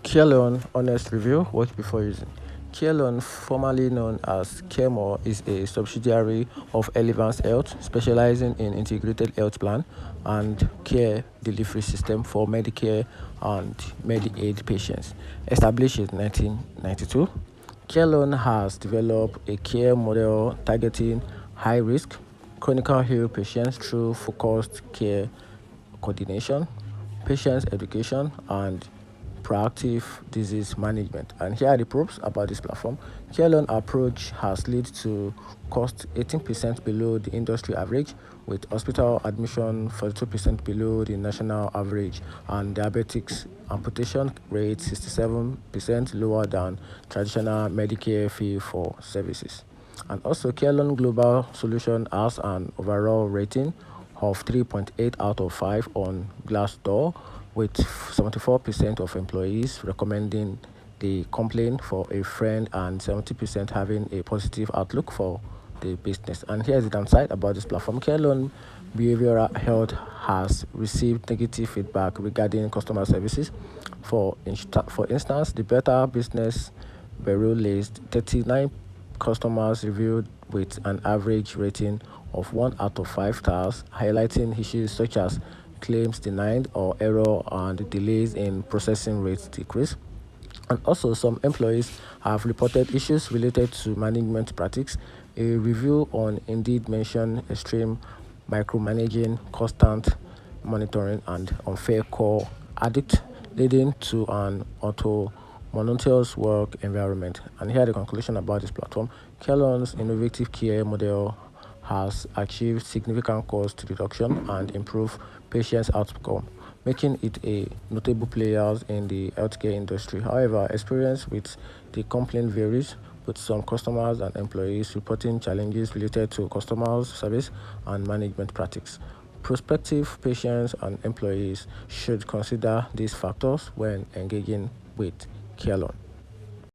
Carelon Honest review. Watch before using. Carelon, formerly known as Caremore, is a subsidiary of Elevance Health, specializing in integrated health plan and care delivery system for Medicare and Medicaid patients. Established in 1992, Carelon has developed a care model targeting high-risk, chronically ill patients through focused care coordination, patient education, and proactive disease management. And here are the proofs about this platform. Carelon approach has led to cost 18% below the industry average, with hospital admission 42% below the national average, and diabetics amputation rate 67% lower than traditional Medicare fee for services. And also, Carelon Global Solution has an overall rating of 3.8 out of 5 on Glassdoor, with 74% of employees recommending the complaint for a friend and 70% having a positive outlook for the business. And here's the downside about this platform. Carelon Behavioral Health has received negative feedback regarding customer services. For instance, the Better Business Bureau lists 39 customers reviewed with an average rating of 1 out of 5 stars, highlighting issues such as claims denied or error and delays in processing rates decrease. And also, some employees have reported issues related to management practice. A review on Indeed mentioned extreme micromanaging, constant monitoring, and unfair call addict, leading to an monotonous work environment. And here are the conclusion about this platform. Carelon's innovative care model has achieved significant cost reduction and improved patients' outcome, making it a notable player in the healthcare industry. However, experience with the complaint varies, with some customers and employees reporting challenges related to customer service and management practice. Prospective patients and employees should consider these factors when engaging with Carelon.